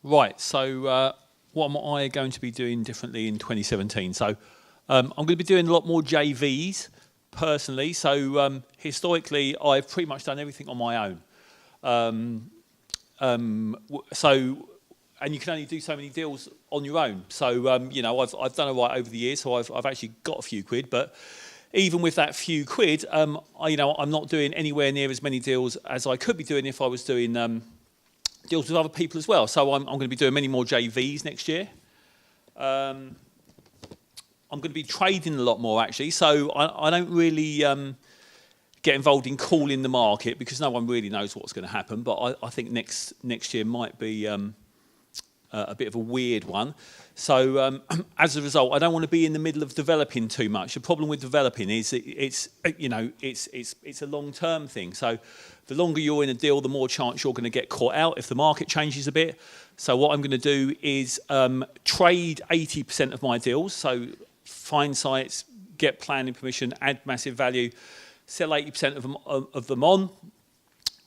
Right, so what am I going to be doing differently in 2017? So I'm going to be doing a lot more JVs personally. So historically, I've pretty much done everything on my own. And you can only do so many deals on your own. So you know, I've done all right over the years. So I've actually got a few quid, but even with that few quid, I'm not doing anywhere near as many deals as I could be doing if I was doing deals with other people as well. So I'm going to be doing many more JVs next year. I'm going to be trading a lot more actually. So I don't really get involved in calling the market because no one really knows what's going to happen. But I think next year might be a bit of a weird one. So as a result, I don't want to be in the middle of developing too much. The problem with developing is it's a long-term thing. So the longer you're in a deal, the more chance you're going to get caught out if the market changes a bit. So what I'm going to do is trade 80% of my deals. So find sites, get planning permission, add massive value, sell 80% of them on.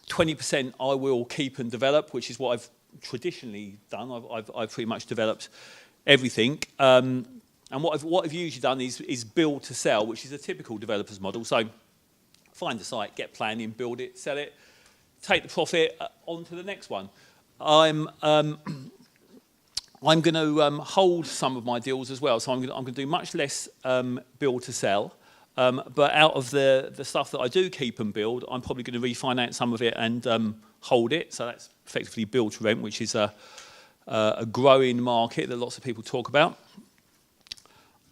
20% I will keep and develop, which is what I've traditionally done. I've pretty much developed everything. And what I've usually done is build to sell, which is a typical developer's model. So find a site, get planning, build it, sell it, take the profit, on to the next one. I'm going to hold some of my deals as well. So I'm going to do much less build to sell. But out of the stuff that I do keep and build, I'm probably going to refinance some of it and hold it. So that's effectively build to rent, which is a growing market that lots of people talk about.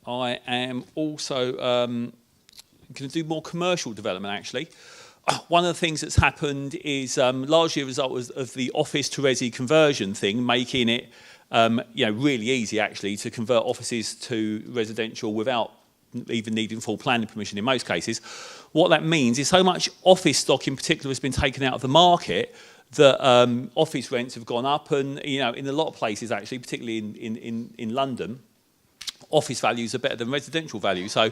I am also going to do more commercial development actually. One of the things that's happened is largely a result of the office to resi conversion thing, making it really easy actually to convert offices to residential without even needing full planning permission in most cases. What that means is so much office stock in particular has been taken out of the market that office rents have gone up, and in a lot of places actually, particularly in London, office values are better than residential value. So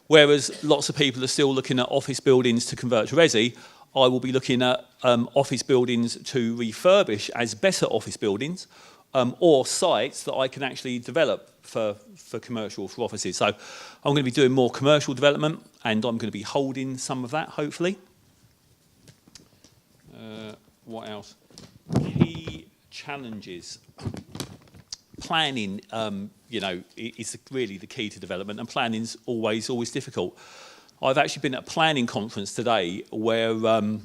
whereas lots of people are still looking at office buildings to convert to resi, I will be looking at office buildings to refurbish as better office buildings, or sites that I can actually develop for commercial, for offices. So I'm going to be doing more commercial development, and I'm going to be holding some of that, hopefully. What else? Key challenges. Planning, is really the key to development, and planning's always difficult. I've actually been at a planning conference today where the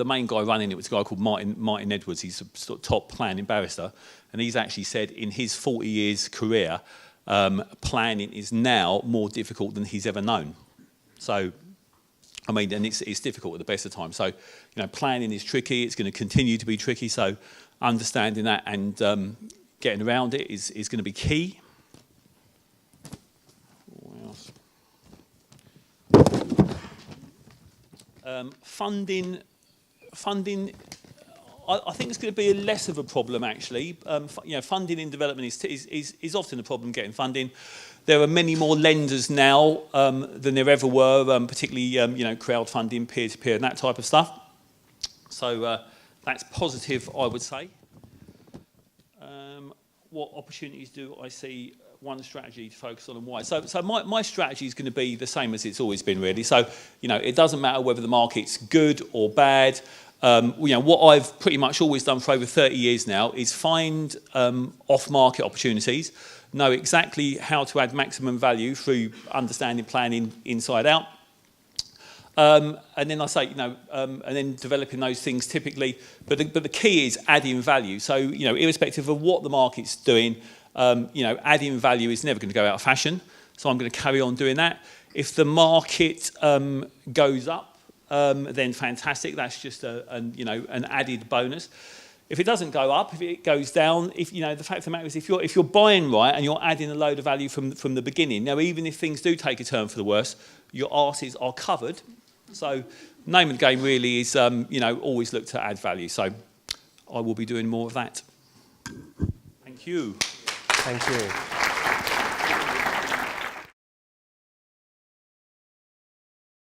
main guy running it was a guy called Martin Edwards. He's a sort of top planning barrister, and he's actually said in his 40 years career, planning is now more difficult than he's ever known. So, I mean, and it's difficult at the best of times. So, planning is tricky. It's going to continue to be tricky. So, understanding that and getting around it is going to be key. What else? Funding. I think it's going to be less of a problem actually. Funding in development is often a problem getting funding. There are many more lenders now than there ever were, particularly crowdfunding, peer-to-peer, and that type of stuff. So that's positive, I would say. What opportunities do I see? One strategy to focus on and why. So my strategy is going to be the same as it's always been really. So it doesn't matter whether the market's good or bad. What I've pretty much always done for over 30 years now is find off-market opportunities, know exactly how to add maximum value through understanding planning inside out. And then I say, and then developing those things typically. But the key is adding value. So, irrespective of what the market's doing, adding value is never going to go out of fashion. So I'm going to carry on doing that. If the market goes up, then fantastic. That's just an added bonus. If it doesn't go up, if it goes down, the fact of the matter is, if you're buying right and you're adding a load of value from the beginning, now even if things do take a turn for the worse, your arses are covered. So, name of the game really is, always look to add value. So, I will be doing more of that. Thank you. Thank you.